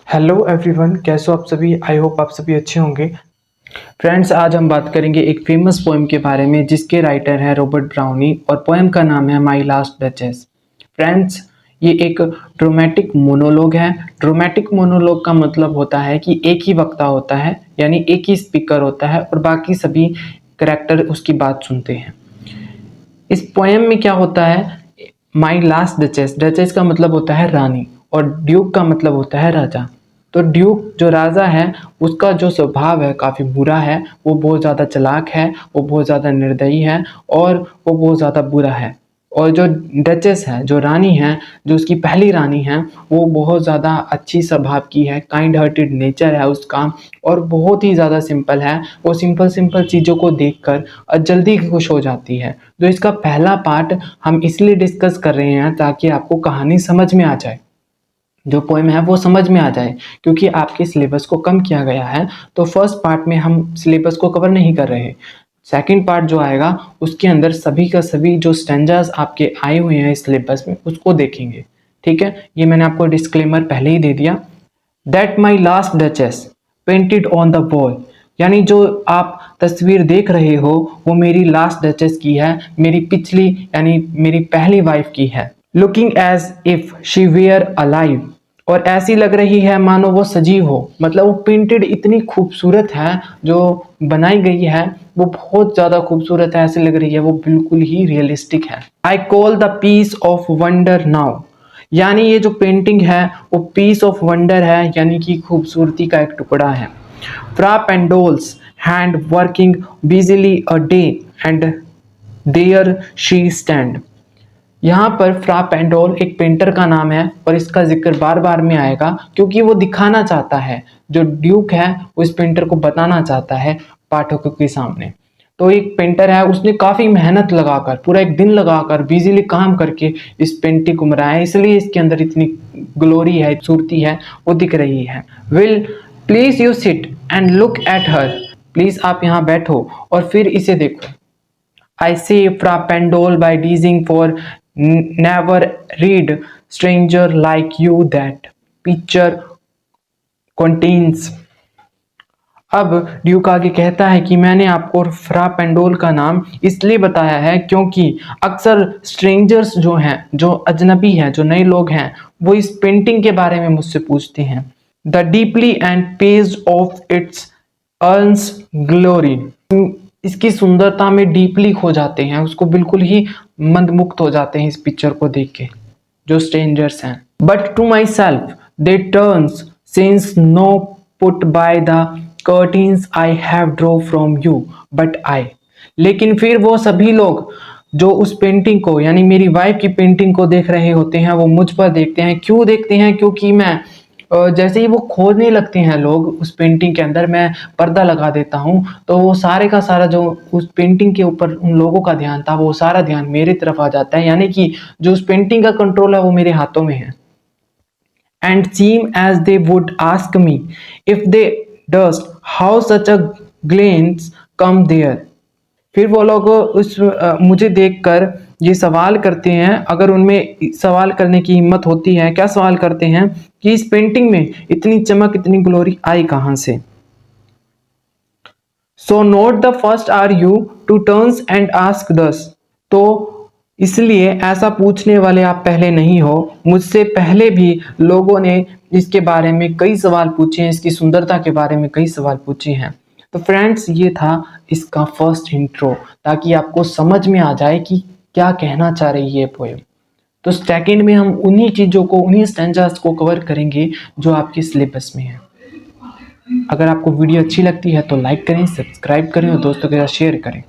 Hello everyone, कैसे हो आप सभी। आई होप आप सभी अच्छे होंगे। फ्रेंड्स, आज हम बात करेंगे एक फेमस पोएम के बारे में जिसके राइटर हैं रॉबर्ट ब्राउनी और पोएम का नाम है माई लास्ट डचेस। फ्रेंड्स, ये एक ड्रामेटिक मोनोलॉग है। ड्रामेटिक मोनोलॉग का मतलब होता है कि एक ही वक्ता होता है, यानी एक ही स्पीकर होता है और बाकी सभी कैरेक्टर उसकी बात सुनते हैं। इस पोएम में क्या होता है, माई लास्ट डचेस, डचेस का मतलब होता है रानी और ड्यूक का मतलब होता है राजा। तो ड्यूक जो राजा है उसका जो स्वभाव है काफ़ी बुरा है, वो बहुत ज़्यादा चालाक है, वो बहुत ज़्यादा निर्दयी है और वो बहुत ज़्यादा बुरा है। और जो डचेस है, जो रानी है, जो उसकी पहली रानी है, वो बहुत ज़्यादा अच्छी स्वभाव की है, काइंड हार्टेड नेचर है उसका और बहुत ही ज़्यादा सिंपल है। वो सिंपल सिंपल चीज़ों को देखकर जल्दी खुश हो जाती है। तो इसका पहला पार्ट हम इसलिए डिस्कस कर रहे हैं ताकि आपको कहानी समझ में आ जाए, जो पोएम है वो समझ में आ जाए, क्योंकि आपके सिलेबस को कम किया गया है। तो फर्स्ट पार्ट में हम सिलेबस को कवर नहीं कर रहे। सेकंड पार्ट जो आएगा उसके अंदर सभी का सभी जो स्टैंजास आपके आए हुए हैं इस सिलेबस में उसको देखेंगे। ठीक है, ये मैंने आपको डिस्क्लेमर पहले ही दे दिया। That my last duchess painted on the wall, यानी जो आप तस्वीर देख रहे हो वो मेरी लास्ट डचेस की है, मेरी पिछली यानी मेरी पहली वाइफ की है। Looking as if she were alive, और ऐसी लग रही है मानो वो सजीव हो। मतलब वो पेंटेड इतनी खूबसूरत है, जो बनाई गई है वो बहुत ज़्यादा खूबसूरत है, ऐसी लग रही है वो बिल्कुल ही रियलिस्टिक है। I call the piece of wonder now, यानी ये जो पेंटिंग है वो पीस ऑफ वंडर है, यानी कि खूबसूरती का एक टुकड़ा है। Fra Pandolf's hands working busily a day and there she stands. यहाँ पर फ्रा पेंडोल एक पेंटर का नाम है और इसका जिक्र बार बार में आएगा क्योंकि वो दिखाना चाहता है, जो ड्यूक है वो इस पेंटर को बताना चाहता है पाठकों के सामने। तो एक पेंटर है, उसने काफ़ी मेहनत लगाकर, पूरा एक दिन लगाकर बिजीली काम करके इस पेंटिंग को बनाया है, इसलिए इसके अंदर इतनी ग्लोरी है, खूबसूरती है, वो दिख रही है। Will please you sit and look at her, please आप यहाँ बैठो और फिर इसे देखो। I say fra Pandol by Deasing for never read stranger like you that picture contains। अब ड्यूक आगे कहता है कि मैंने आपको फ्रा पेंडोल का नाम इसलिए बताया है क्योंकि अक्सर स्ट्रेंजर्स जो हैं, जो अजनबी हैं, जो नए लोग हैं, वो इस पेंटिंग के बारे में मुझसे पूछते हैं। The deeply and page of its earns glory, इसकी सुंदरता में डीपली खो जाते हैं, उसको बिल्कुल ही मंदमुक्त हो जाते हैं इस पिक्चर को देख के, जो स्ट्रेंजर्स हैं। But to myself they turns since no put by the curtains I have draw from you but I, लेकिन फिर वो सभी लोग जो उस पेंटिंग को, यानी मेरी वाइफ की पेंटिंग को देख रहे होते हैं, वो मुझ पर देखते हैं। क्यों देखते हैं? क्योंकि मैं जैसे ही वो खोदने लगते हैं लोग उस पेंटिंग के अंदर, मैं पर्दा लगा देता हूँ, तो वो सारे का सारा जो उस पेंटिंग के ऊपर उन लोगों का ध्यान था, वो सारा ध्यान मेरी तरफ आ जाता है, यानी कि जो उस पेंटिंग का कंट्रोल है वो मेरे हाथों में है। And seem as they would ask me if they durst how such a glance come there, फिर वो लोग मुझे देखकर ये सवाल करते हैं, अगर उनमें सवाल करने की हिम्मत होती है। क्या सवाल करते हैं? कि इस पेंटिंग में इतनी चमक, इतनी ग्लोरी आई कहाँ से। So note the first are you to turns and ask thus, तो इसलिए ऐसा पूछने वाले आप पहले नहीं हो, मुझसे पहले भी लोगों ने इसके बारे में कई सवाल पूछे हैं, इसकी सुंदरता के बारे में कई सवाल पूछे हैं। तो फ्रेंड्स, ये था इसका फर्स्ट इंट्रो, ताकि आपको समझ में आ जाए कि क्या कहना चाह रही है पोएम। तो सेकंड में हम उन्हीं चीज़ों को, उन्हीं स्टैंजास को कवर करेंगे जो आपके सिलेबस में है। अगर आपको वीडियो अच्छी लगती है तो लाइक करें, सब्सक्राइब करें और दोस्तों के साथ शेयर करें।